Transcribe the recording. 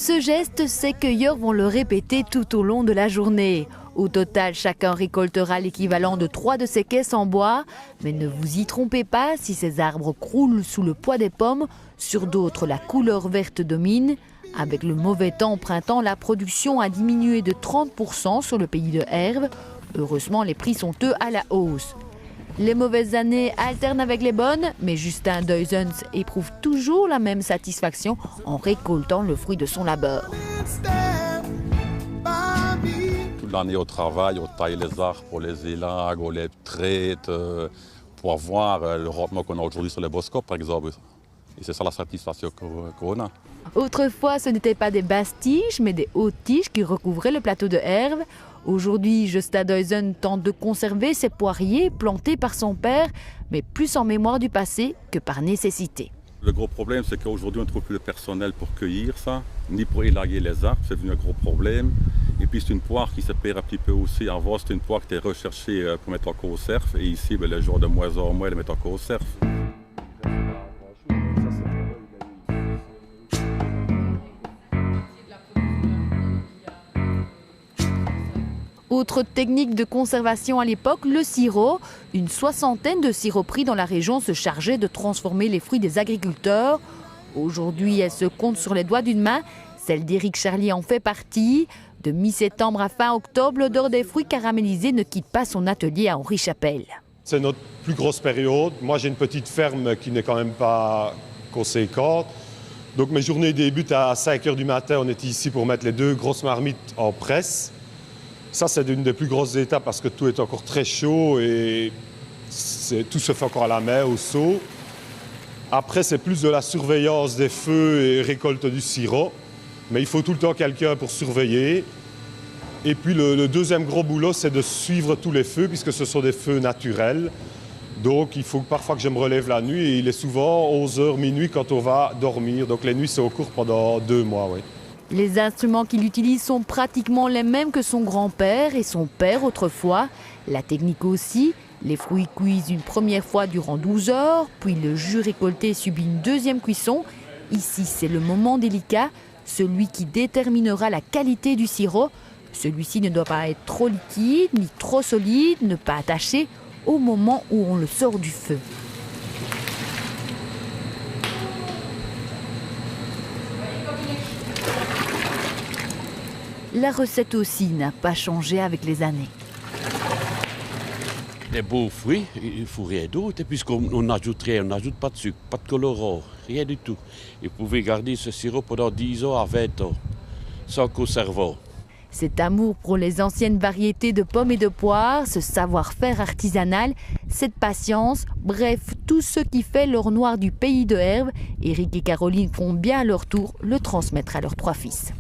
Ce geste, ces cueilleurs vont le répéter tout au long de la journée. Au total, chacun récoltera l'équivalent de 3 de ces caisses en bois. Mais ne vous y trompez pas, si ces arbres croulent sous le poids des pommes, sur d'autres, la couleur verte domine. Avec le mauvais temps au printemps, la production a diminué de 30% sur le pays de Herve. Heureusement, les prix sont eux à la hausse. Les mauvaises années alternent avec les bonnes, mais Justin Duizens éprouve toujours la même satisfaction en récoltant le fruit de son labeur. Toute l'année au travail, on taille les arbres pour les élagues, on les traite, pour avoir le rendement qu'on a aujourd'hui sur les boscopes, par exemple. Et c'est ça la satisfaction qu'on a. Autrefois, ce n'étaient pas des basses tiges, mais des hautes tiges qui recouvraient le plateau de Herve. Aujourd'hui, Justin Duizens tente de conserver ses poiriers plantés par son père, mais plus en mémoire du passé que par nécessité. Le gros problème, c'est qu'aujourd'hui, on ne trouve plus le personnel pour cueillir ça, ni pour élaguer les arbres, c'est devenu un gros problème. Et puis, c'est une poire qui se perd un petit peu aussi. Avant, c'était une poire qui était recherchée pour mettre en conserve. Et ici, les jours de moins en moins, elle met en conserve. Autre technique de conservation à l'époque, le sirop. Une soixantaine de siroperies dans la région se chargeaient de transformer les fruits des agriculteurs. Aujourd'hui, elles se comptent sur les doigts d'une main. Celle d'Éric Charlier en fait partie. De mi-septembre à fin octobre, l'odeur des fruits caramélisés ne quitte pas son atelier à Henri-Chapelle. C'est notre plus grosse période. Moi, j'ai une petite ferme qui n'est quand même pas conséquente. Donc mes journées débutent à 5 h du matin. On est ici pour mettre les 2 grosses marmites en presse. Ça, c'est une des plus grosses étapes parce que tout est encore très chaud et tout se fait encore à la main, au seau. Après, c'est plus de la surveillance des feux et récolte du sirop. Mais il faut tout le temps quelqu'un pour surveiller. Et puis, le deuxième gros boulot, c'est de suivre tous les feux puisque ce sont des feux naturels. Donc, il faut parfois que je me relève la nuit et il est souvent 11 h, minuit quand on va dormir. Donc, les nuits, c'est au cours pendant 2 mois, oui. Les instruments qu'il utilise sont pratiquement les mêmes que son grand-père et son père autrefois. La technique aussi, les fruits cuisent une première fois durant 12 heures, puis le jus récolté subit une deuxième cuisson. Ici, c'est le moment délicat, celui qui déterminera la qualité du sirop. Celui-ci ne doit pas être trop liquide ni trop solide, ne pas attacher au moment où on le sort du feu. La recette aussi n'a pas changé avec les années. Les beaux fruits, il ne faut rien d'autre. Puisqu'on n'ajoute rien, on n'ajoute pas de sucre, pas de colorant, rien du tout. Et vous pouvez garder ce sirop pendant 10 ans à 20 ans, sans conservant. Cet amour pour les anciennes variétés de pommes et de poires, ce savoir-faire artisanal, cette patience, bref, tout ce qui fait l'or noir du pays de Herve, Éric et Caroline font bien à leur tour le transmettre à leurs 3 fils.